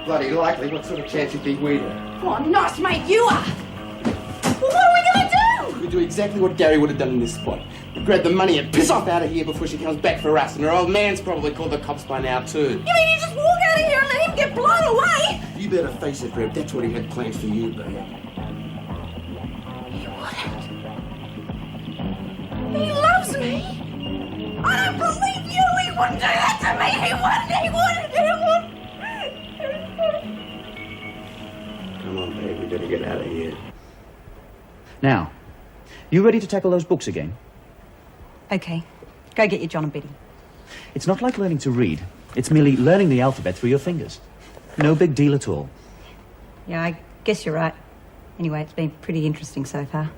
bloody likely. What sort of chance you think we'd have? What a nice mate you are! Well, what are we going to do? We do exactly what Gary would have done in this spot. We grab the money and piss off out of here before she comes back for us, and her old man's probably called the cops by now too. You mean you just walk out of here and let him get blown away? You better face it, Reb. That's what he had planned for you, babe. He wouldn't. He loves me. I don't believe you. He wouldn't do that to me. He wouldn't. Come on, babe. We better get out of here. Now, you ready to tackle those books again? Okay, go get your John and Betty. It's not like learning to read. It's merely learning the alphabet through your fingers. No big deal at all. Yeah, I guess you're right. Anyway, it's been pretty interesting so far.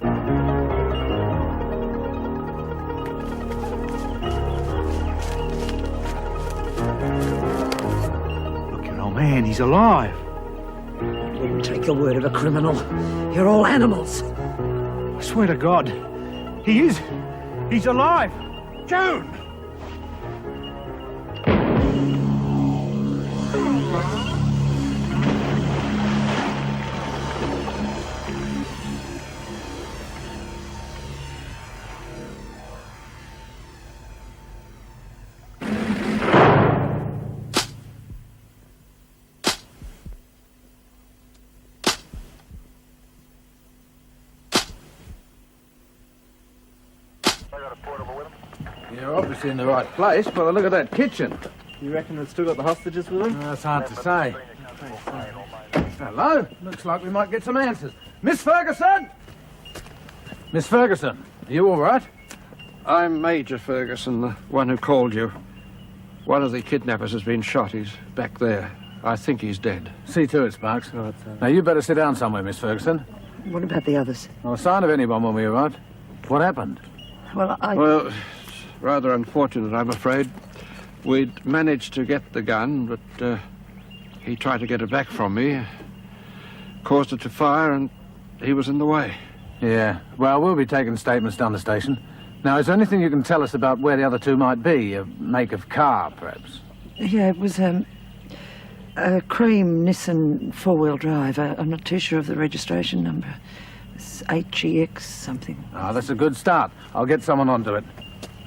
Look, your old man, he's alive. Wouldn't take the word of a criminal. You're all animals. I swear to God, he is. He's alive. Joan! You're obviously in the right place, but look at that kitchen. You reckon they've still got the hostages with them? That's hard to say. Hello. Looks like we might get some answers. Miss Ferguson! Miss Ferguson, are you all right? I'm Major Ferguson, the one who called you. One of the kidnappers has been shot. He's back there. I think he's dead. See to it, Sparks. Now, you better sit down somewhere, Miss Ferguson. What about the others? No sign of anyone when we arrived. What happened? Well, Well, it's rather unfortunate, I'm afraid. We'd managed to get the gun, but he tried to get it back from me, caused it to fire, and he was in the way. Yeah. Well, we'll be taking statements down the station. Now, is there anything you can tell us about where the other two might be? A make of car, perhaps? Yeah, it was a cream Nissan four-wheel drive. I'm not too sure of the registration number. It's HEX something. Ah, that's a good start. I'll get someone onto it.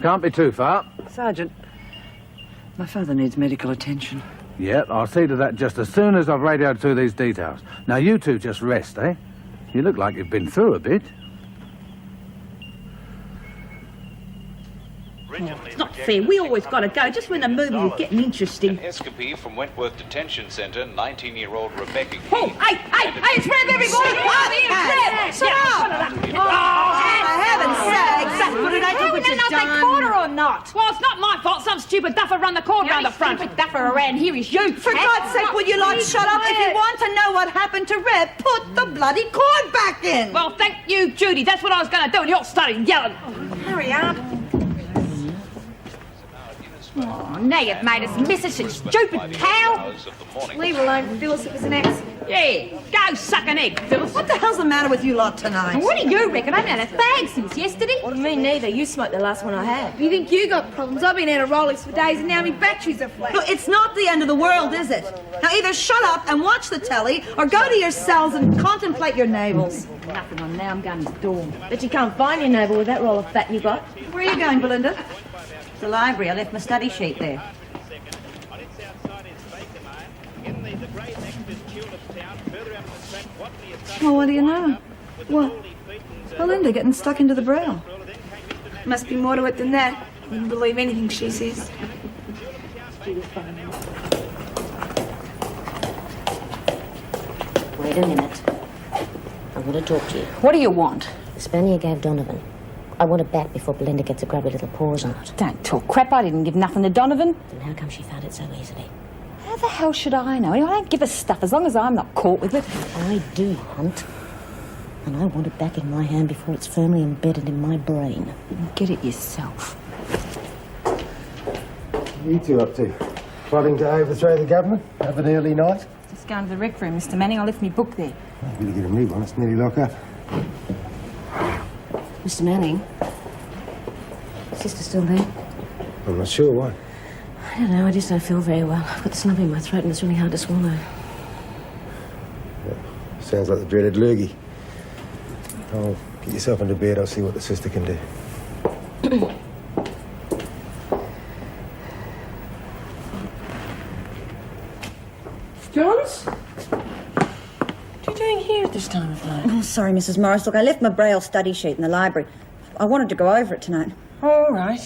Can't be too far. Sergeant, my father needs medical attention. Yeah, I'll see to that just as soon as I've radioed through these details. Now, you two just rest, eh? You look like you've been through a bit. It's not fair. We always got to go just when the movie was getting interesting. An escapee from Wentworth Detention Centre, 19-year-old Rebecca Key. Oh, hey, it's Reb, everybody! It's Reb! Shut up! For heaven's sakes! What did I do with your done? Quarter or not? Well, it's not my fault. Some stupid duffer run the cord round the front. Stupid duffer around here is you. For God's sake, will you lot shut up? If you want to know what happened to Reb, put the bloody cord back in. Well, thank you, Judy. That's what I was going to do, and you're starting yelling. Hurry up. Oh, now you've made us miss it, you stupid cow. Leave alone, Phyllis, it was an accident. Yeah, go suck an egg, Phyllis. What the hell's the matter with you lot tonight? What do you reckon? I haven't had a fag since yesterday. Well, me neither. You smoked the last one I had. You think you got problems? I've been out of Rolex for days and now my batteries are flat. Look, it's not the end of the world, is it? Now either shut up and watch the telly or go to your cells and contemplate your navels. Nothing on now, I'm going to the dorm. Bet you can't find your neighbour with that roll of fat you got. Where are you going, Belinda? The library. I left my study sheet there. Well, what do you know? What? Belinda getting stuck into the brow. Must be more to it than that. Wouldn't believe anything she says. Wait a minute. I want to talk to you. What do you want? The Spaniard gave Donovan. I want it back before Belinda gets a grubby little paws on it. Don't talk crap. I didn't give nothing to Donovan. Then how come she found it so easily? How the hell should I know? Anyway, I don't give a stuff as long as I'm not caught with it. I do, Hunt. And I want it back in my hand before it's firmly embedded in my brain. Get it yourself. What are you two up to? Plotting to overthrow the government? Have an early night? Just going to the rec room, Mr. Manning. I left me book there. I'm going to get a new one. It's nearly locked up. Mr. Manning? Sister still there? I'm not sure why. I don't know, I just don't feel very well. I've got this lump in my throat and it's really hard to swallow. Sounds like the dreaded lurgy. Oh, get yourself into bed. I'll see what the sister can do. Johns? What are you doing here at this time of night? Oh, sorry, Mrs. Morris. Look, I left my Braille study sheet in the library. I wanted to go over it tonight. All right,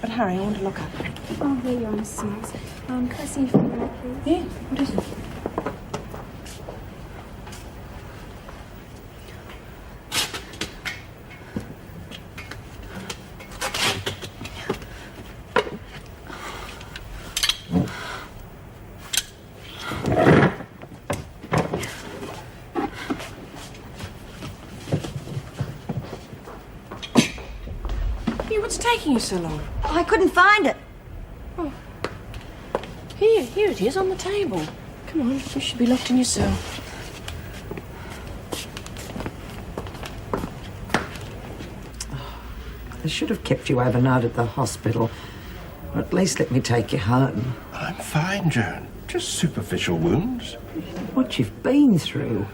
but hurry, I want to look up. Oh, there you are, Mrs. Morris. Can I see you for a minute, please? Yeah, what is it? What's taking you so long? I couldn't find it. Oh. Here it is on the table. Come on, you should be locked in your cell. They should have kept you overnight at the hospital. Or at least let me take you home. I'm fine, Joan. Just superficial wounds. What you've been through.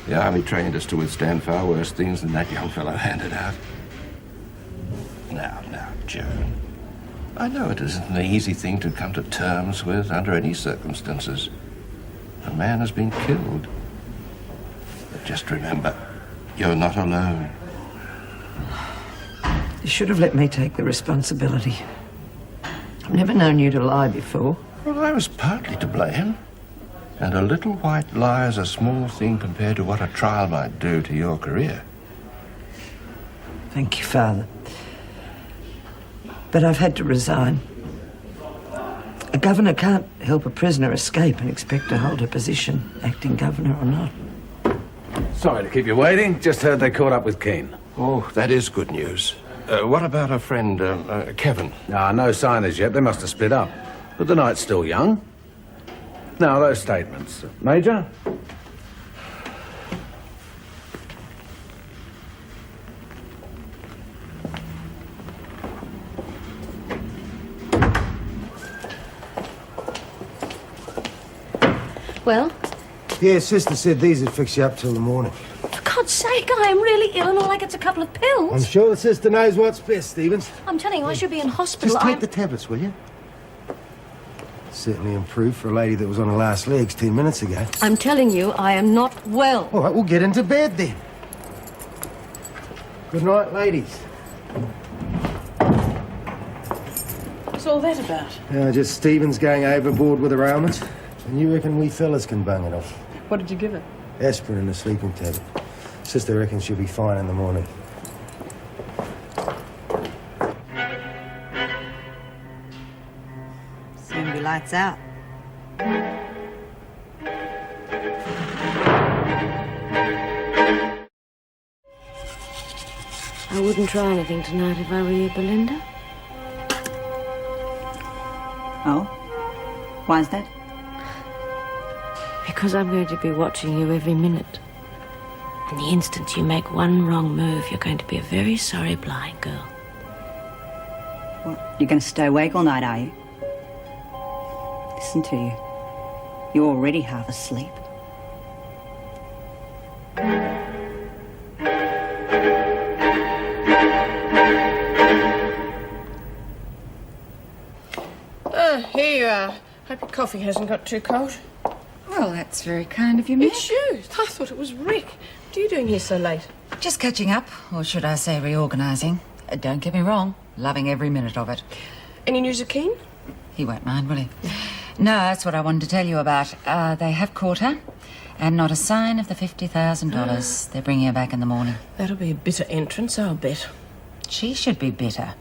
The army trained us to withstand far worse things than that young fellow handed out. Now, Joan. I know it isn't an easy thing to come to terms with under any circumstances. A man has been killed. But just remember, you're not alone. You should have let me take the responsibility. I've never known you to lie before. Well, I was partly to blame. And a little white lie is a small thing compared to what a trial might do to your career. Thank you, Father. But I've had to resign. A governor can't help a prisoner escape and expect to hold her position, acting governor or not. Sorry to keep you waiting. Just heard they caught up with Keane. Oh, that is good news. What about our friend, Kevin? No sign as yet. They must have split up. But the night's still young. Now, those statements. Major? Well? Yeah, sister said these would fix you up till the morning. For God's sake, I am really ill and all I get's a couple of pills. I'm sure the sister knows what's best, Stevens. I'm telling you, I should be in hospital. Just take the tablets, will you? Certainly improved for a lady that was on her last legs 10 minutes ago. I'm telling you, I am not well. All right, we'll get into bed then. Good night, ladies. What's all that about? Just Stevens going overboard with her ailments. And you reckon we fellas can bung it off? What did you give her? Aspirin and a sleeping tablet. Sister reckons she'll be fine in the morning. Soon be lights out. I wouldn't try anything tonight if I were you, Belinda. Oh? Why's that? Because I'm going to be watching you every minute. And the instant you make one wrong move, you're going to be a very sorry blind girl. What, you're going to stay awake all night, are you? Listen to you. You're already half asleep. Here you are. Hope your coffee hasn't got too cold. Well, that's very kind of you, Miss. It's you. I thought it was Rick. What are you doing here so late? Just catching up, or should I say reorganising. Don't get me wrong, loving every minute of it. Any news of Keane? He won't mind, will he? No, that's what I wanted to tell you about. They have caught her, and not a sign of the $50,000. They're bringing her back in the morning. That'll be a bitter entrance, I'll bet. She should be bitter.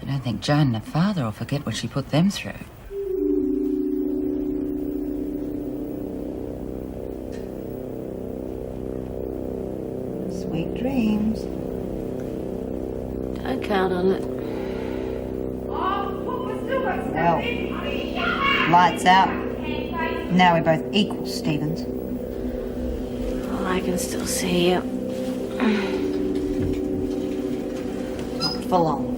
I don't think Joan and her father will forget what she put them through. Sweet dreams. Don't count on it. Well, lights out. Now we're both equal, Stevens. Oh, I can still see you. Not for long.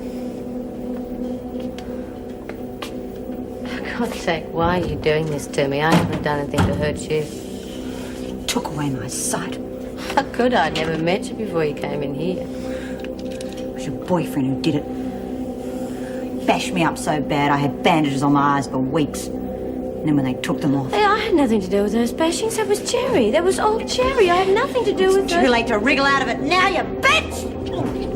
For God's sake, why are you doing this to me? I haven't done anything to hurt you. took away my sight. How could I? I'd never met you before you came in here. It was your boyfriend who did it. Bashed me up so bad I had bandages on my eyes for weeks. And then when they took them off... Hey, I had nothing to do with those bashings. That was Jerry. That was old Jerry. I had nothing to do with It's those... too late to wriggle out of it now, you bitch! Help me!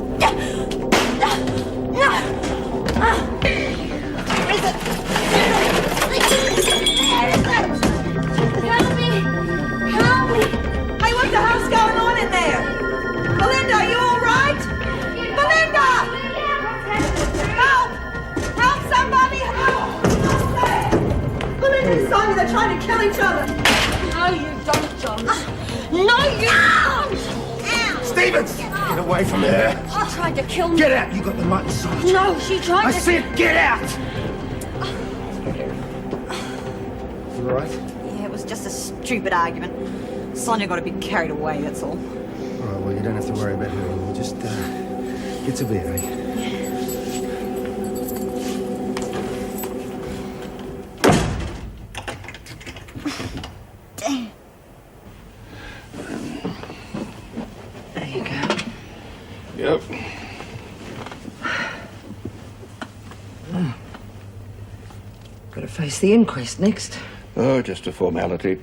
Help me! Hey, what the hell's going on in there? Belinda, are you all right? Belinda! Help! Help somebody! Help! Belinda and Sonia, they're trying to kill each other. No, you don't, John. No, you don't! Stevens! Get away from her. She tried to kill me. Get out, you got the mutton sausage. No, she tried I to... said get out! You all right? Yeah, it was just a stupid argument. Sonia got a bit carried away, that's all. All right, well, you don't have to worry about her anymore. Just get to bed, eh? There you go. Yep. Got to face the inquest next. Oh, just a formality.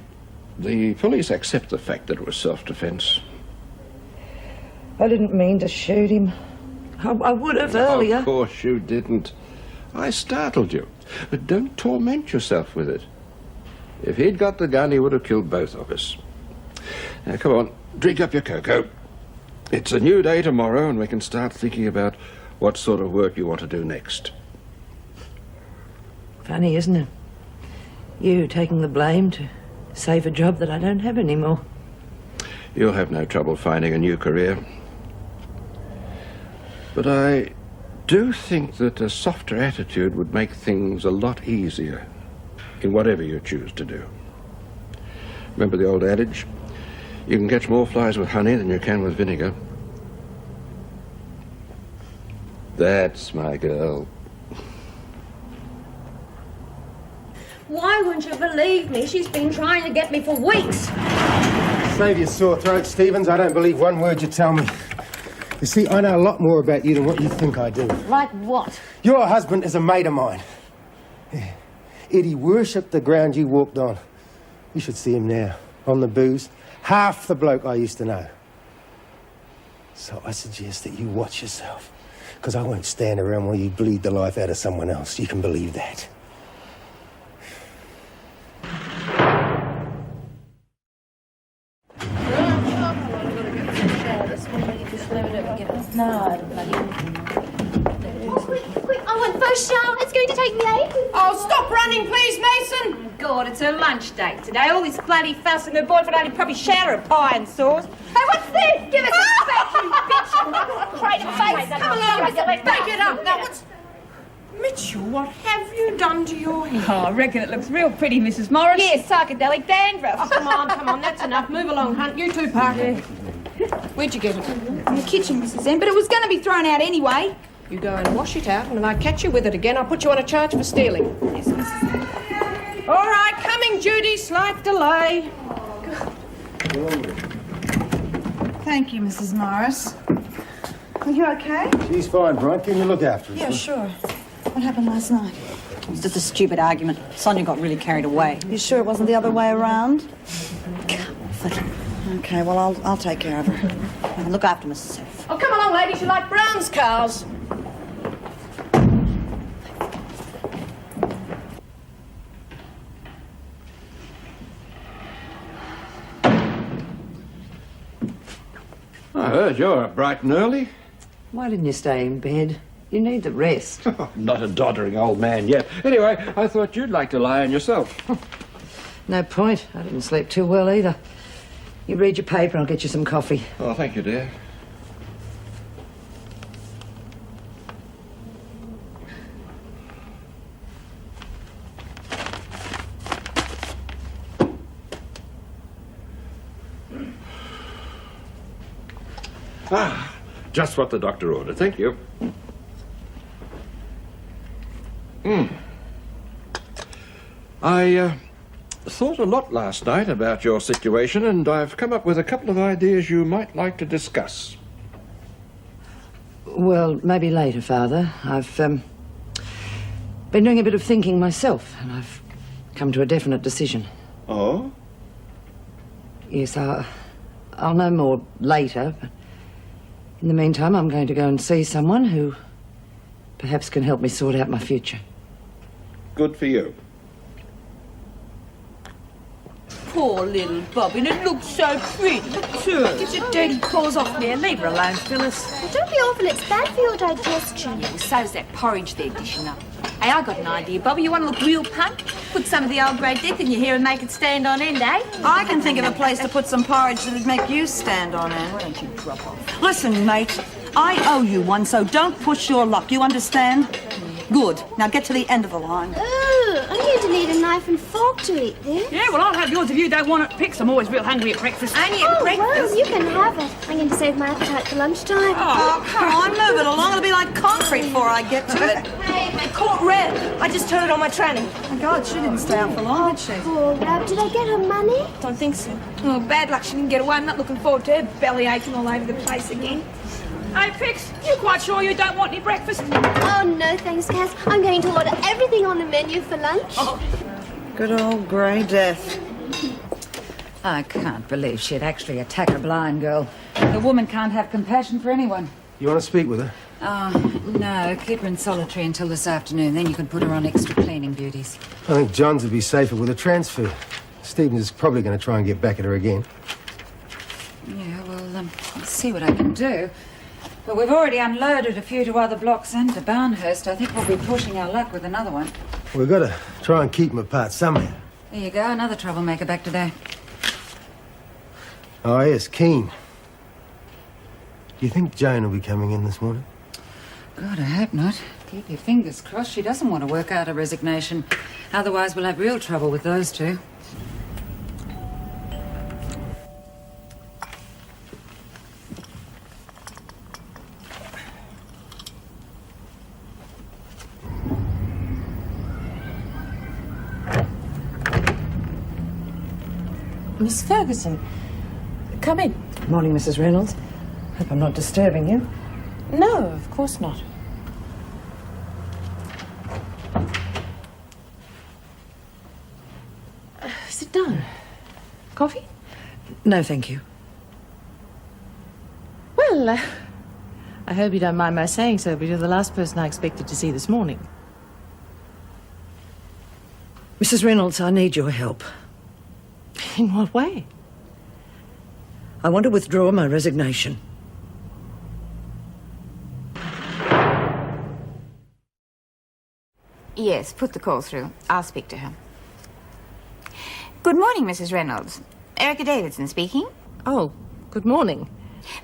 The police accept the fact that it was self-defense. I didn't mean to shoot him. I would have earlier. Of course you didn't. I startled you. But don't torment yourself with it. If he'd got the gun, he would have killed both of us. Now, come on, drink up your cocoa. It's a new day tomorrow, and we can start thinking about what sort of work you want to do next. Funny, isn't it? You taking the blame to save a job that I don't have anymore. You'll have no trouble finding a new career. But I do think that a softer attitude would make things a lot easier in whatever you choose to do. Remember the old adage? You can catch more flies with honey than you can with vinegar. That's my girl. Why wouldn't you believe me? She's been trying to get me for weeks. Save your sore throat, Stevens. I don't believe one word you tell me. You see, I know a lot more about you than what you think I do. Like what? Your husband is a mate of mine. Yeah. Eddie worshipped the ground you walked on. You should see him now, on the booze. Half the bloke I used to know. So I suggest that you watch yourself, because I won't stand around while you bleed the life out of someone else. You can believe that. Quick, I want first shower. It's going to take me ages. Oh, stop running, please, Mason. God, it's her lunch date today. All this bloody fuss and her boyfriend only probably shower of pie and sauce. Hey, what's this? Give us a spank, you bitch. Crate of face. Come along, back it up. Now, what's... Mitchell, what have you done to your hair? Oh, I reckon it looks real pretty, Mrs. Morris. Yes, psychedelic dandruff. Oh, come on, that's enough. Move along, Hunt. You too, Parker. Where'd you get it? In the kitchen, Mrs. M, but it was going to be thrown out anyway. You go and wash it out, and if I catch you with it again, I'll put you on a charge for stealing. Yes, Mrs. M. All right, coming, Judy. Slight delay. Thank you, Mrs. Morris. Are you okay? She's fine, Brian. Can you look after her? Yeah, sure. What happened last night? It was just a stupid argument. Sonia got really carried away. You sure it wasn't the other way around? Come off it. Okay, well, I'll take care of her. And look after myself. Oh, come along, ladies. You like Brown's cars? I heard you're bright and early. Why didn't you stay in bed? You need the rest. Not a doddering old man yet. Anyway, I thought you'd like to lie in yourself. No point. I didn't sleep too well either. You read your paper, I'll get you some coffee. Oh, thank you, dear. Ah, just what the doctor ordered. Thank you. I thought a lot last night about your situation, and I've come up with a couple of ideas you might like to discuss. Well, maybe later, Father. I've been doing a bit of thinking myself, and I've come to a definite decision. Oh? Yes, I'll know more later, but in the meantime, I'm going to go and see someone who perhaps can help me sort out my future. Good for you. Poor little Bobby, and it looks so pretty, too. Get your dirty paws off me and leave her alone, Phyllis. Well, don't be awful, it's bad for your digestion. Yeah, well, so's that porridge they're dishing up. Hey, I got an idea, Bobby. You want to look real punk? Put some of the old grey death in your hair and make it stand on end, eh? I can think of a place to put some porridge that'd make you stand on end. Why don't you drop off? Listen, mate, I owe you one, so don't push your luck. You understand? Good. Now get to the end of the line. Ooh, I'm going to need a knife and fork to eat this. Yeah, well, I'll have yours if you don't want it picked. I'm always real hungry at breakfast. Only at breakfast? Well, you can have it. I'm going to save my appetite for lunchtime. Oh, come on, move it along. It'll be like concrete before I get to it. Hey, Caught red. I just turned it on my tranny. Oh, my God, she didn't stay out for long, did she? poor Rab, did I get her money? Don't think so. Oh, bad luck she didn't get away. I'm not looking forward to her belly aching all over the place again. Hey, Pix, you quite sure you don't want any breakfast? Oh, no thanks, Cass. I'm going to order everything on the menu for lunch. Good old grey death. I can't believe she'd actually attack a blind girl. The woman can't have compassion for anyone. You want to speak with her? Oh, no, keep her in solitary until this afternoon. Then you can put her on extra cleaning duties. I think John's would be safer with a transfer. Stevens is probably going to try and get back at her again. Yeah, well, I'll see what I can do. But we've already unloaded a few to other blocks and to Barnhurst. I think we'll be pushing our luck with another one. We've got to try and keep them apart somehow. There you go, another troublemaker back today. Oh, yes, Keen. Do you think Joan will be coming in this morning? God, I hope not. Keep your fingers crossed. She doesn't want to work out a resignation. Otherwise, we'll have real trouble with those two. Miss Ferguson, come in. Morning, Mrs. Reynolds. Hope I'm not disturbing you. No, of course not. Sit down. Coffee? No, thank you. Well, I hope you don't mind my saying so, but you're the last person I expected to see this morning. Mrs. Reynolds, I need your help. In what way? I want to withdraw my resignation. Yes, put the call through. I'll speak to her. Good morning, Mrs. Reynolds. Erica Davidson speaking. Oh, good morning.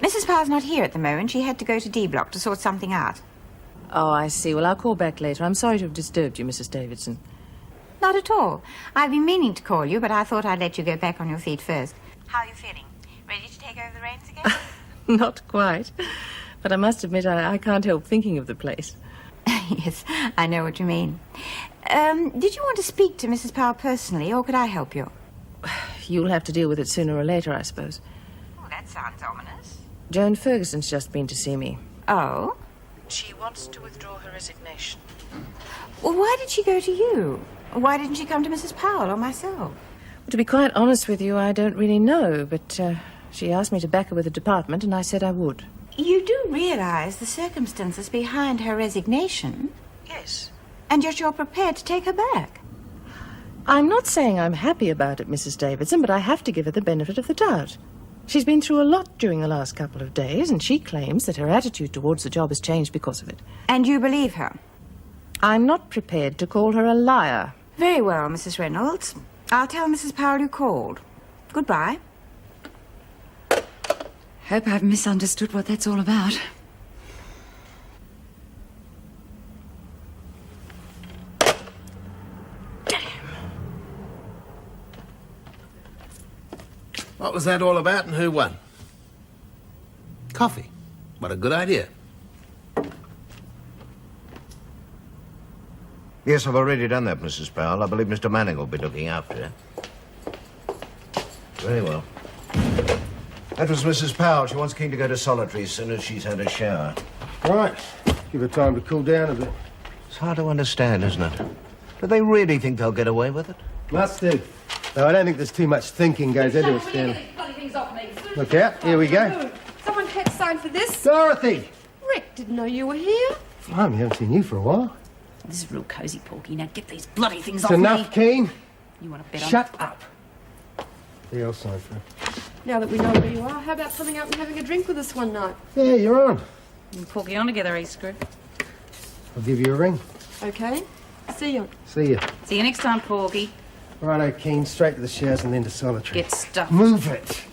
Mrs. Parr's not here at the moment. She had to go to D Block to sort something out. Oh, I see. Well, I'll call back later. I'm sorry to have disturbed you, Mrs. Davidson. Not at all. I've been meaning to call you, but I thought I'd let you get back on your feet first. How are you feeling? Ready to take over the reins again? Not quite. But I must admit, I can't help thinking of the place. Yes, I know what you mean. Did you want to speak to Mrs. Parr personally, or could I help you? You'll have to deal with it sooner or later, I suppose. Oh, that sounds ominous. Joan Ferguson's just been to see me. Oh? She wants to withdraw her resignation. Well, why did she go to you? Why didn't she come to Mrs. Powell or myself? Well, to be quite honest with you, I don't really know, but she asked me to back her with the department, and I said I would. You do realize the circumstances behind her resignation? Yes. And yet you're prepared to take her back? I'm not saying I'm happy about it, Mrs. Davidson, but I have to give her the benefit of the doubt. She's been through a lot during the last couple of days, and she claims that her attitude towards the job has changed because of it. And you believe her? I'm not prepared to call her a liar. Very well, Mrs. Reynolds. I'll tell Mrs. Powell you called. Goodbye. Hope I've misunderstood what that's all about. What was that all about and who won? Coffee. What a good idea. Yes, I've already done that, Mrs. Powell. I believe Mr. Manning will be looking after her. Very well. That was Mrs. Powell. She wants Keen to go to solitary as soon as she's had a shower. Right. Give her time to cool down a bit. It's hard to understand, isn't it? Do they really think they'll get away with it? Must do. Though I don't think there's too much thinking goes into it, Stanley. Look out. Here we go. Someone had to sign for this. Dorothy! Rick, didn't know you were here. Blimey, haven't seen you for a while. This is real cosy, Porky. Now get these bloody things It's off enough, me. Keen. You want to bet on... Shut up. Here, I'll sign for it. Now that we know where you are, how about coming out and having a drink with us one night? Yeah, you're on. You and Porky on together, Screw. I'll give you a ring. Okay. See you. See you. See you next time, Porky. Righto, Keen. Straight to the showers and then to solitary. Get stuffed. Move it.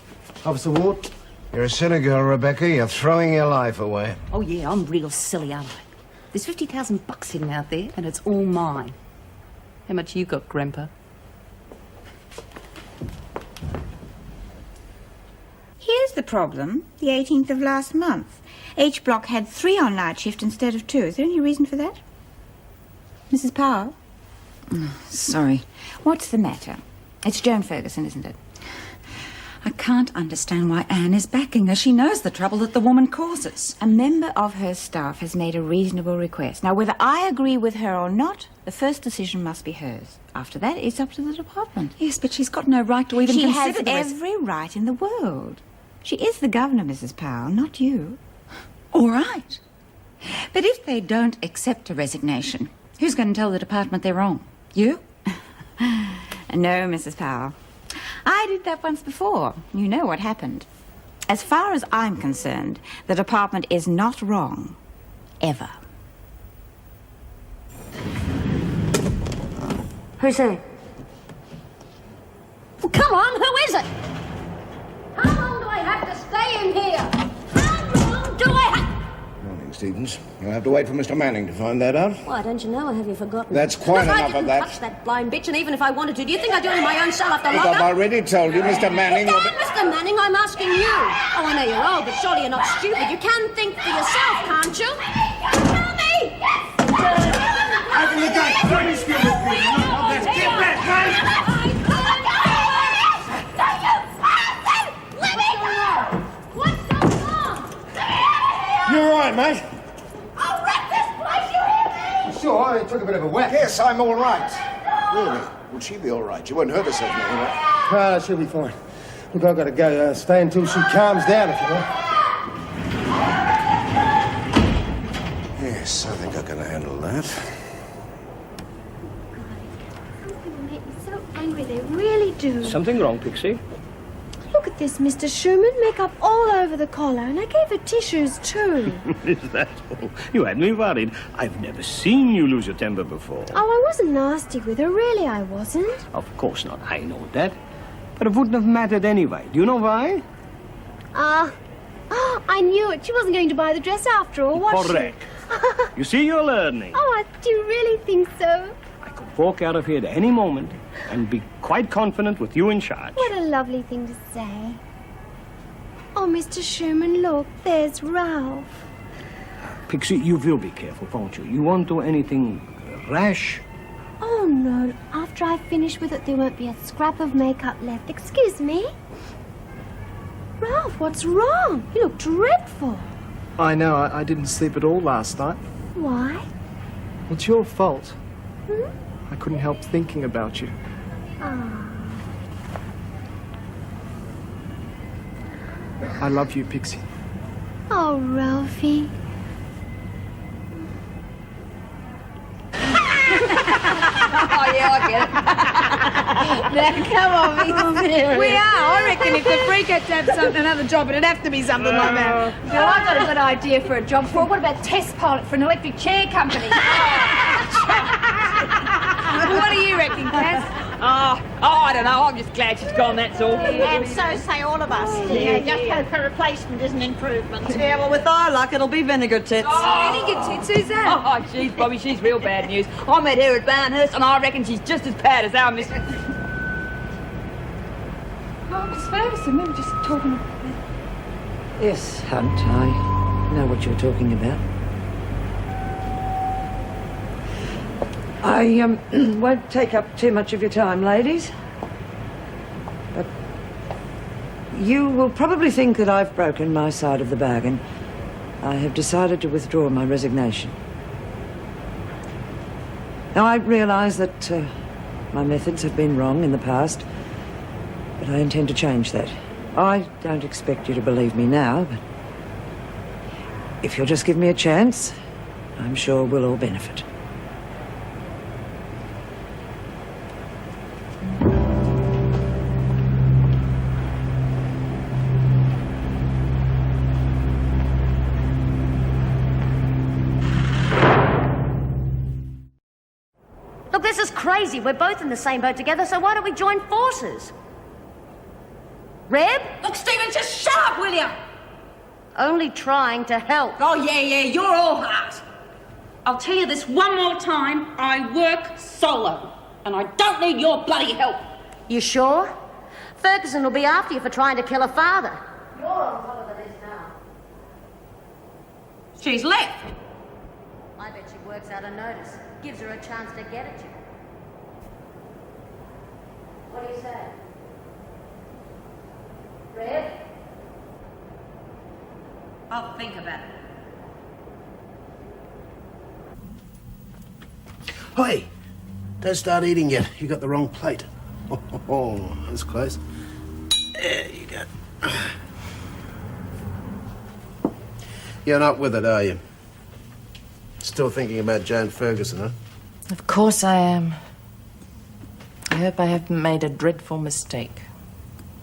Officer Ward. You're a silly girl, Rebecca. You're throwing your life away. Oh, yeah, I'm real silly, aren't I? There's $50,000 hidden out there, and it's all mine. How much you got, Grandpa? Here's the problem. The 18th of last month. H block had 3 on night shift instead of 2. Is there any reason for that? Mrs. Powell? Sorry. What's the matter? It's Joan Ferguson, isn't it? I can't understand why Anne is backing her. She knows the trouble that the woman causes. A member of her staff has made a reasonable request. Now, whether I agree with her or not, the first decision must be hers. After that, it's up to the department. Yes, but she's got no right to even She consider has the every right in the world. She is the governor, Mrs. Powell, not you. All right. But if they don't accept a resignation, who's going to tell the department they're wrong? You? No, Mrs. Powell. I did that once before. You know what happened. As far as I'm concerned, the department is not wrong. Ever. Who's there? Well, come on, who is it? How long do I have to stay in here? How long do I have... Morning, Stevens. You'll have to wait for Mr. Manning to find that out. Why, don't you know, or have you forgotten? That's quite Look, enough of that. I didn't touch that blind bitch, and even if I wanted to, do you think I'd do it in my own cell after Look, lock I've already told you, Mr. Manning... Damn, Mr. Manning, I'm asking you. Oh, I know you're old, but surely you're not stupid. You can think for yourself, can't you? Tell me! Open the gate. Don't be stupid. Let's get back, mate. You're all right, mate. I'll wreck this place, you hear me? Sure, I took a bit of a whack. Yes, I'm all right. Really? Would she be all right? You won't hurt herself now, will you? Ah, she'll be fine. Look, I've got to go. Stay until she calms down, if you will. Yes, I think I can handle that. People make me so angry, they really do. Something wrong, Pixie? Look at this, Mr. Schumann. Makeup all over the collar, and I gave her tissues, too. Is that all? You had me worried. I've never seen you lose your temper before. Oh, I wasn't nasty with her. Really, I wasn't. Of course not. I know that. But it wouldn't have mattered anyway. Do you know why? I knew it. She wasn't going to buy the dress after all, was she? Correct. You see, you're learning. Oh, do you really think so? I could walk out of here at any moment and be quite confident with you in charge. What a lovely thing to say. Oh, Mr. Sherman, look, there's Ralph. Pixie, you will be careful, won't you? You won't do anything rash. Oh, no. After I finish with it, there won't be a scrap of makeup left. Excuse me? Ralph, what's wrong? You look dreadful. I know. I didn't sleep at all last night. Why? Well, it's your fault. I couldn't help thinking about you. Ah. I love you, Pixie. Oh, Ralphie. Oh, yeah, I get it. Now, come on, be serious. We are. I reckon if the freak had to have another job, it'd have to be something like that. Now, I've got a good idea for a job for. What about test pilot for an electric chair company? What do you reckon, Cass? I don't know. I'm just glad she's gone, that's all. And so say all of us. Yeah, just hope her replacement is an improvement. Yeah, well, with our luck, it'll be vinegar tits. Vinegar tits? Who's that? Oh, she's Bobby. She's real bad news. I met her at Barnhurst, and I reckon she's just as bad as our Miss... Oh, Miss Ferguson, we were just talking about that. Yes, Hunt, I know what you're talking about. I won't take up too much of your time, ladies. But You will probably think that I've broken my side of the bargain. I have decided to withdraw my resignation. Now, I realise that my methods have been wrong in the past, but I intend to change that. I don't expect you to believe me now, but if you'll just give me a chance, I'm sure we'll all benefit. Look, this is crazy. We're both in the same boat together, so why don't we join forces? Reb? Look, Stephen, just shut up, will you? Only trying to help. Oh, yeah, you're all heart. I'll tell you this one more time. I work solo, and I don't need your bloody help. You sure? Ferguson will be after you for trying to kill her father. You're on top of this now. She's left. I bet she works out a notice. Gives her a chance to get at you. What do you say? Red? I'll think about it. Hey, don't start eating yet. You got the wrong plate. Oh, that's close. There you go. You're not with it, are you? Still thinking about Joan Ferguson, huh? Of course I am. I hope I haven't made a dreadful mistake.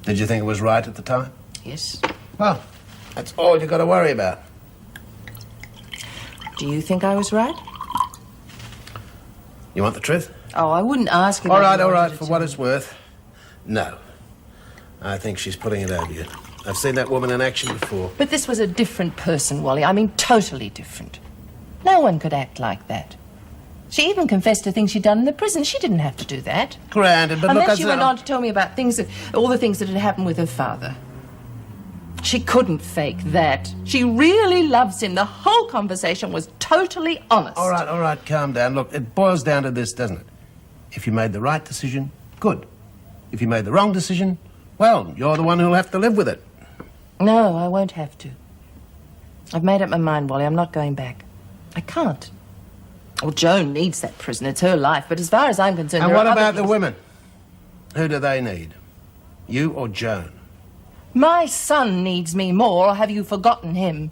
Did you think it was right at the time? Yes. Well, that's all you got to worry about. Do you think I was right? You want the truth? Oh, I wouldn't ask you. All right, for what it's worth. No. I think she's putting it over you. I've seen that woman in action before. But this was a different person, Wally. I mean, totally different. No one could act like that. She even confessed to things she'd done in the prison. She didn't have to do that. Granted, but and look... then she went on to tell me about all the things that had happened with her father. She couldn't fake that. She really loves him. The whole conversation was totally honest. All right, calm down. Look, it boils down to this, doesn't it? If you made the right decision, good. If you made the wrong decision, well, you're the one who'll have to live with it. No, I won't have to. I've made up my mind, Wally. I'm not going back. I can't. Well, Joan needs that prison. It's her life. But as far as I'm concerned... And what about the women? Who do they need? You or Joan? My son needs me more, or have you forgotten him?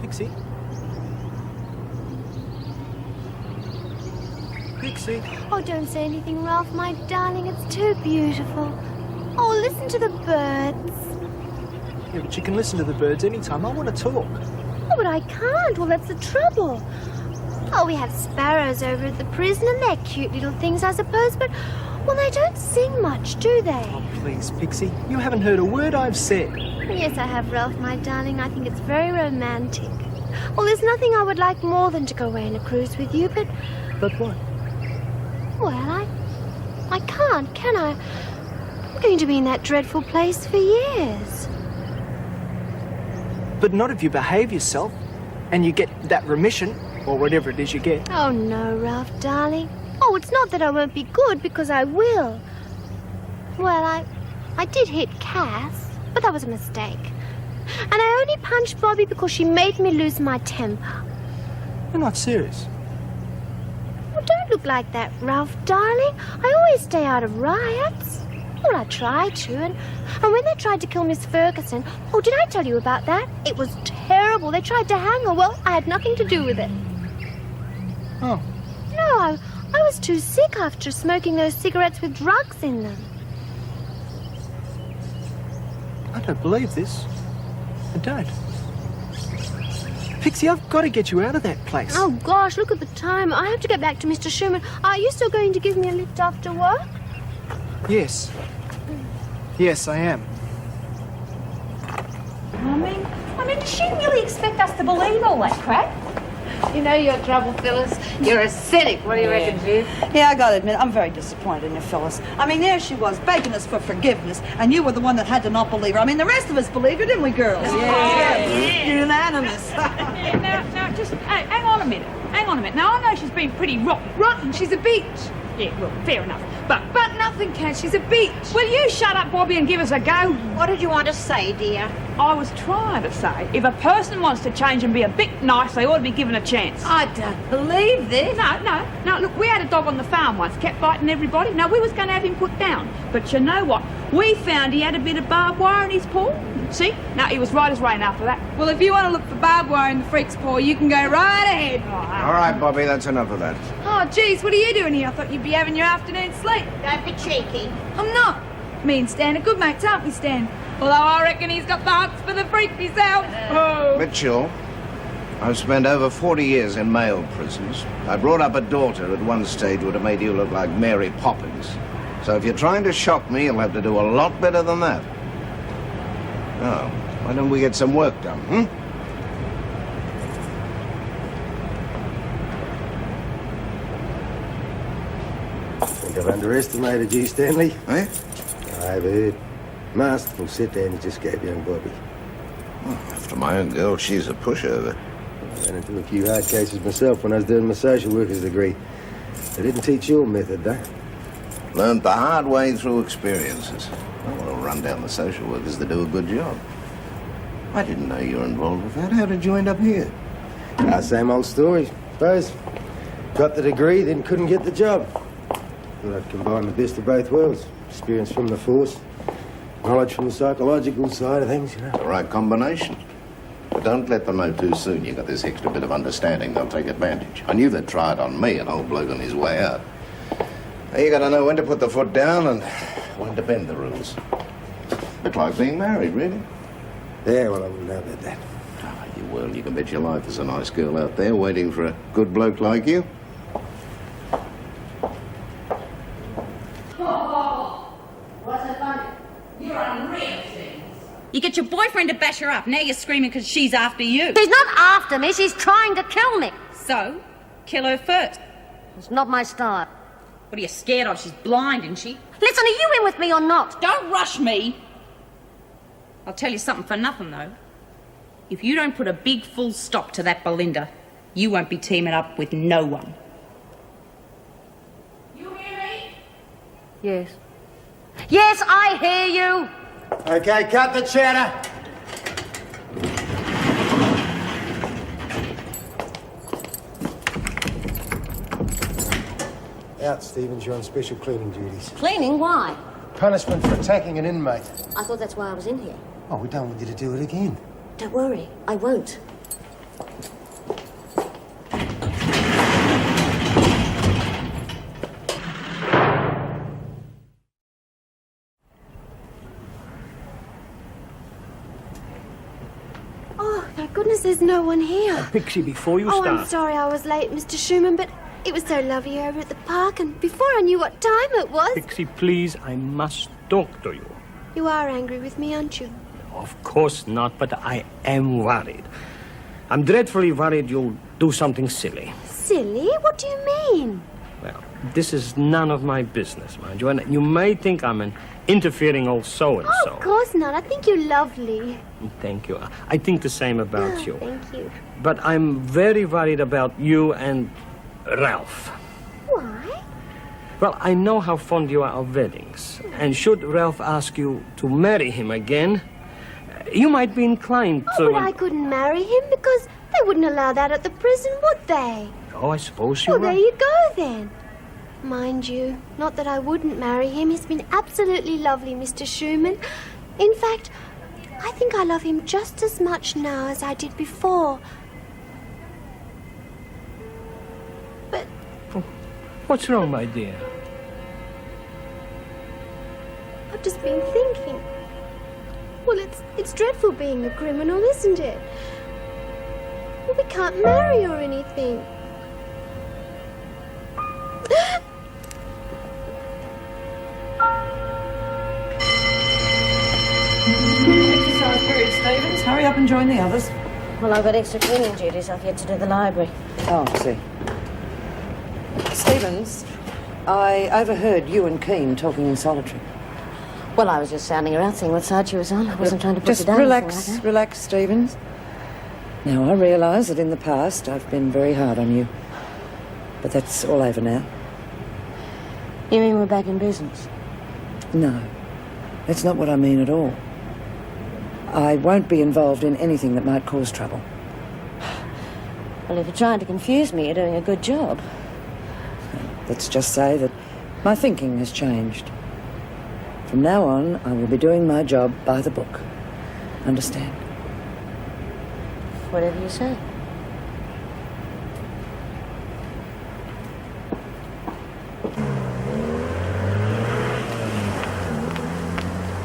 Pixie? Pixie? Oh, don't say anything, Ralph, my darling. It's too beautiful. Oh, listen to the birds. Yeah, but you can listen to the birds anytime. I want to talk. Oh, but I can't. Well, that's the trouble. Oh, we have sparrows over at the prison, and they're cute little things, I suppose, but, well, they don't sing much, do they? Oh, please, Pixie. You haven't heard a word I've said. Yes, I have, Ralph, my darling. I think it's very romantic. Well, there's nothing I would like more than to go away on a cruise with you, but... But what? Well, I can't, can I? I'm going to be in that dreadful place for years. But not if you behave yourself and you get that remission, or whatever it is you get. Oh, no, Ralph, darling. Oh, it's not that I won't be good, because I will. Well, I did hit Cass, but that was a mistake. And I only punched Bobby because she made me lose my temper. You're not serious. Well, don't look like that, Ralph, darling. I always stay out of riots. Well, I try to, and when they tried to kill Miss Ferguson... Oh, did I tell you about that? It was terrible. They tried to hang her. Well, I had nothing to do with it. Oh. No, I was too sick after smoking those cigarettes with drugs in them. I don't believe this. I don't. Pixie, I've got to get you out of that place. Oh, gosh, look at the time. I have to get back to Mr. Sherman. Are you still going to give me a lift after work? Yes. Yes, I am. I mean, does she really expect us to believe all that crap? You know your trouble, Phyllis. You're a cynic. What do you reckon, Jude? Yeah, I gotta admit, I'm very disappointed in you, Phyllis. I mean, there she was, begging us for forgiveness, and you were the one that had to not believe her. I mean, the rest of us believed her, didn't we, girls? Yeah. Unanimous. Now, just hang on a minute. Hang on a minute. Now, I know she's been pretty rotten. Rotten, she's a beach. Yeah, well, fair enough. But nothing can. She's a beach. will you shut up, Bobby, and give us a go? What did you want to say, dear? I was trying to say, if a person wants to change and be a bit nice, they ought to be given a chance. I don't believe this. No, look, we had a dog on the farm once, kept biting everybody. Now, we was going to have him put down. But you know what? We found he had a bit of barbed wire in his paw. See? Now, he was right as rain after that. Well, if you want to look for barbed wire in the freak's paw, you can go right ahead. All right, Bobby, that's enough of that. Oh, geez, what are you doing here? I thought you'd be having your afternoon sleep. Don't be cheeky. I'm not. Me and Stan are good mates, aren't we, Stan? Although I reckon he's got the hots for the freak himself. Oh. Mitchell, I've spent over 40 years in male prisons. I brought up a daughter at one stage would have made you look like Mary Poppins. So if you're trying to shock me, you'll have to do a lot better than that. Oh, why don't we get some work done, I think I've underestimated you, Stanley. Eh? I've heard. Masterful sit down you just gave young Bobby. Well, after my own girl, she's a pushover. I ran into a few hard cases myself when I was doing my social worker's degree. They didn't teach your method, though. Learned the hard way through experiences. I want to run down the social workers that do a good job. I didn't know you were involved with that. How did you end up here? Same old story, suppose. Got the degree, then couldn't get the job. Thought I'd combine the best of both worlds. Experience from the force, knowledge from the psychological side of things, you know. The right combination. But don't let them know too soon you got this extra bit of understanding. They'll take advantage. I knew they'd try it on me, an old bloke on his way out. Now, you got to know when to put the foot down and when to bend the rules. Bit like being married, really. Yeah, well, I wouldn't know about that. Oh, you will. You can bet your life there's a nice girl out there waiting for a good bloke like you. What's it funny? You're unreal, you get your boyfriend to bash her up. Now you're screaming because she's after you. She's not after me. She's trying to kill me. So, kill her first. It's not my style. What are you scared of? She's blind, isn't she? Listen, are you in with me or not? Don't rush me. I'll tell you something for nothing, though. If you don't put a big full stop to that Belinda, you won't be teaming up with no one. You hear me? Yes. Yes, I hear you. Okay, cut the chatter. Out, Stevens. You're on special cleaning duties. Cleaning? Why? Punishment for attacking an inmate. I thought that's why I was in here. Oh, we don't want you to do it again. Don't worry, I won't. Oh, thank goodness there's no one here. Pixie, before you Oh, start... I'm sorry I was late, Mr. Schumann, but it was so lovely over at the park, and before I knew what time it was... Pixie, please, I must talk to you. You are angry with me, aren't you? Of course not, but I am worried. I'm dreadfully worried you'll do something silly. Silly? What do you mean? Well, this is none of my business, mind you, and you may think I'm an interfering old so-and-so. Oh, of course not. I think you're lovely. Thank you. I think the same about Oh, you. thank you. But I'm very worried about you and Ralph. Why? Well, I know how fond you are of weddings, and should Ralph ask you to marry him again, you might be inclined to... Oh, but I couldn't marry him because they wouldn't allow that at the prison, would they? Oh, I suppose you're Well, there right. you go, then. Mind you, not that I wouldn't marry him. He's been absolutely lovely, Mr. Schumann. In fact, I think I love him just as much now as I did before. But... What's wrong, my dear? I've just been thinking. Well, it's dreadful being a criminal, isn't it? Well, we can't marry or anything. Exercise period, Stevens. Hurry up and join the others. Well, I've got extra cleaning duties. I've yet to do the library. Oh, I see. Stevens, I overheard you and Keane talking in solitary. Well, I was just sounding her out, seeing what side she was on. I wasn't trying to put you down. Just relax, Stevens. Now, I realise that in the past I've been very hard on you. But that's all over now. You mean we're back in business? No, that's not what I mean at all. I won't be involved in anything that might cause trouble. Well, if you're trying to confuse me, you're doing a good job. Let's just say that my thinking has changed. From now on, I will be doing my job by the book. Understand? Whatever you say.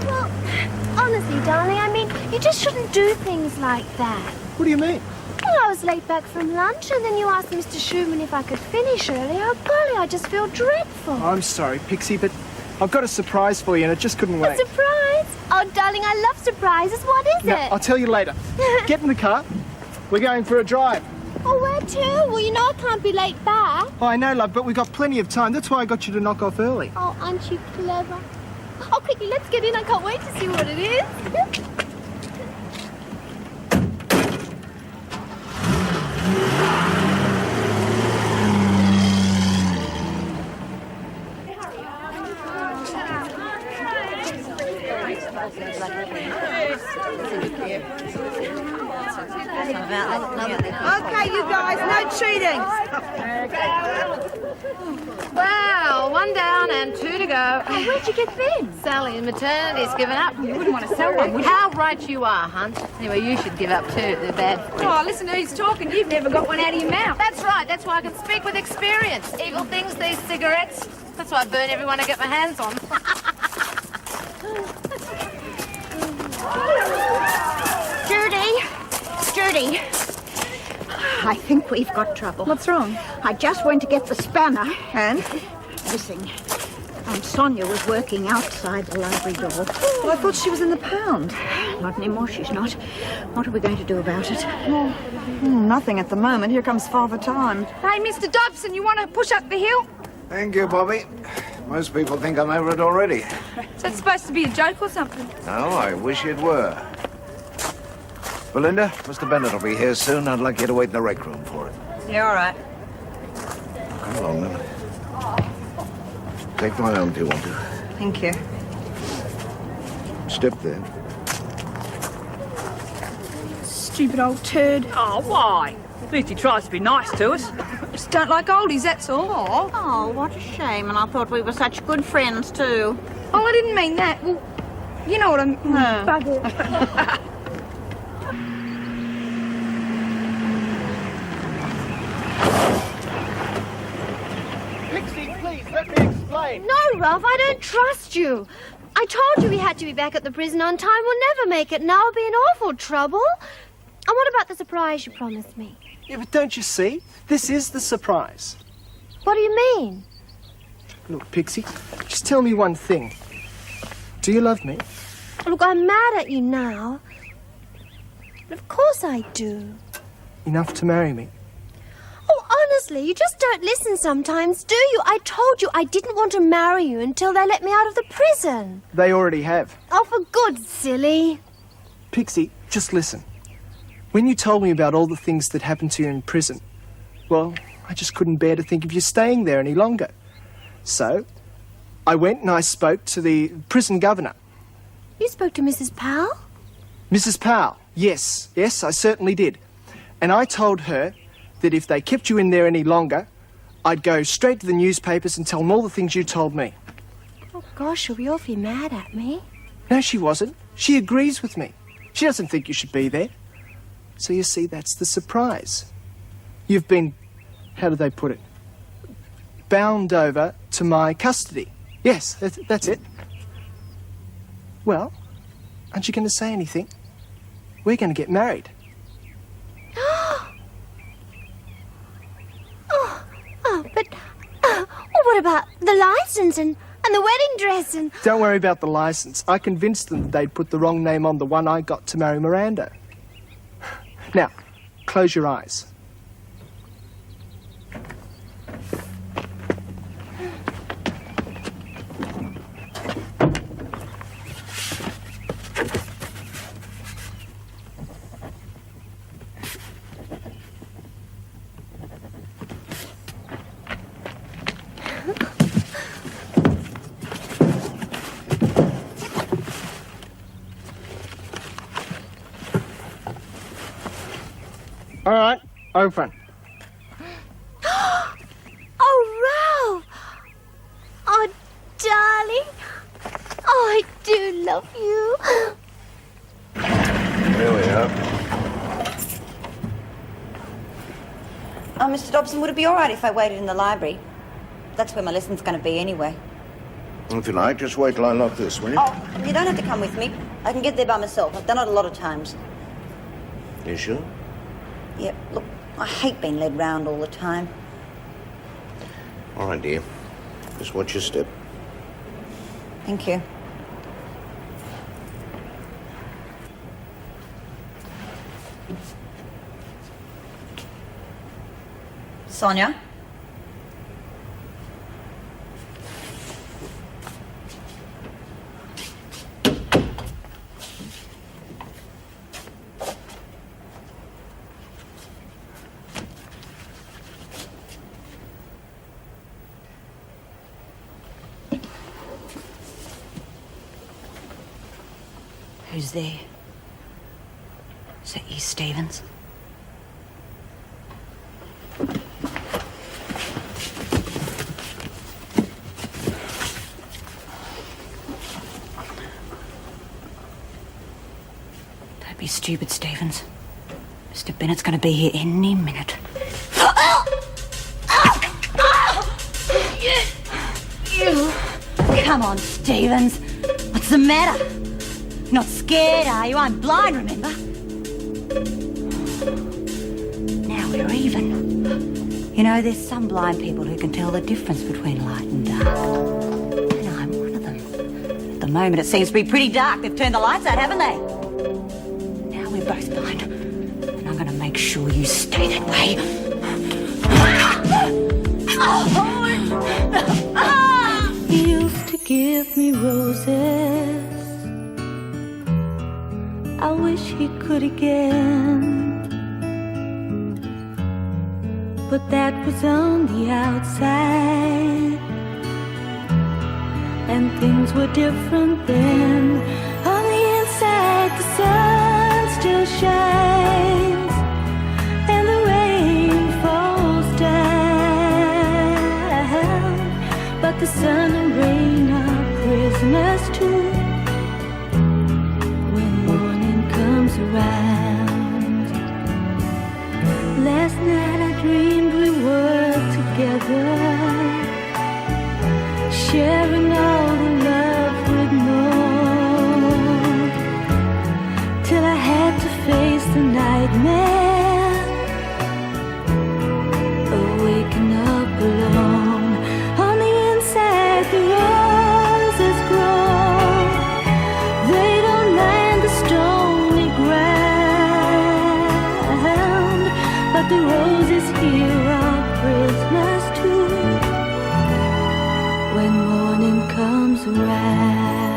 Well, honestly, darling, I mean, you just shouldn't do things like that. What do you mean? Well, I was late back from lunch, and then you asked Mr. Schumann if I could finish early. Oh, golly, I just feel dreadful. I'm sorry, Pixie, but I've got a surprise for you, and it just couldn't wait. A surprise? Oh, darling, I love surprises. What is Now, it? I'll tell you later. Get in the car. We're going for a drive. Oh, where to? Well, you know I can't be late back. Oh, I know, love, but we've got plenty of time. That's why I got you to knock off early. Oh, aren't you clever? Oh, quickly, let's get in. I can't wait to see what it is. Okay, you guys, no cheating. Wow, 1 down and 2 to go. Oh, where'd you get them? Sally in maternity's given up. You wouldn't want to sell one, would you? How right you are, Hunt. Anyway, you should give up too. They're bad for you. Oh, listen to who's talking. You've never got one out of your mouth. That's right. That's why I can speak with experience. Evil things, these cigarettes. That's why I burn everyone I get my hands on. Judy, I think we've got trouble. What's wrong? I just went to get the spanner and missing. Sonia was working outside the library door. Well, I thought she was in the pound. Not anymore, she's not. What are we going to do about it? Nothing at the moment. Here comes Father Time. Hey, Mr. Dobson, you want to push up the hill? Thank you, Bobby. Most people think I'm over it already. Is that supposed to be a joke or something? No, I wish it were. Belinda, Mr. Bennett will be here soon. I'd like you to wait in the rec room for it. Yeah, all right. Come along, then. Take my arm if you want to. Thank you. Step there. Stupid old turd. Oh, why? At least he tries to be nice to us. Just don't like oldies, that's all. Oh, what a shame. And I thought we were such good friends, too. Oh, I didn't mean that. Well, you know what I mean. Bugger. Let me explain. No, Ralph, I don't trust you. I told you we had to be back at the prison on time. We'll never make it now. We'll be in awful trouble. And what about the surprise you promised me? Yeah, but don't you see? This is the surprise. What do you mean? Look, Pixie, just tell me one thing. Do you love me? Look, I'm mad at you now. But of course I do. Enough to marry me? Oh, honestly, you just don't listen sometimes, do you? I told you I didn't want to marry you until they let me out of the prison. They already have. Oh, for good, silly. Pixie, just listen. When you told me about all the things that happened to you in prison, well, I just couldn't bear to think of you staying there any longer. So, I went and I spoke to the prison governor. You spoke to Mrs. Powell? Mrs. Powell, yes, I certainly did. And I told her that if they kept you in there any longer, I'd go straight to the newspapers and tell them all the things you told me. Oh, gosh, she'll be awfully mad at me. No, she wasn't. She agrees with me. She doesn't think you should be there. So you see, that's the surprise. You've been, how do they put it, bound over to my custody. Yes, that's it. Well, aren't you going to say anything? We're going to get married. But what about the license and the wedding dress and... Don't worry about the license. I convinced them that they'd put the wrong name on the one I got to marry Miranda. Now, close your eyes. All right, open. Oh, Ralph! Oh, darling. Oh, I do love you. Here we are. Oh, Mr. Dobson, would it be all right if I waited in the library? That's where my lesson's going to be anyway. If you like, just wait till I lock this, will you? Oh, you don't have to come with me. I can get there by myself. I've done it a lot of times. You sure? Yeah, look, I hate being led round all the time. All right, dear. Just watch your step. Thank you. Sonia? Who's there? Is that you, Stevens? Don't be stupid, Stevens. Mr. Bennett's going to be here any minute. You! Come on, Stevens. What's the matter? Not scared, are you? I'm blind, remember? Now we're even. You know, there's some blind people who can tell the difference between light and dark. And I'm one of them. At the moment, it seems to be pretty dark. They've turned the lights out, haven't they? Now we're both blind. And I'm going to make sure you stay that way. He used to give me roses. I wish he could again, but that was on the outside, and things were different then. On the inside, the sun still shines, and the rain falls down, but the sun and rain are prisoners too. Around. Last night I dreamed we were together, sharing all the love we'd known, till I had to face the nightmare of waking up alone. On the inside the roses grow, they don't mind the stony ground, but the roses here are prisoners too when morning comes around.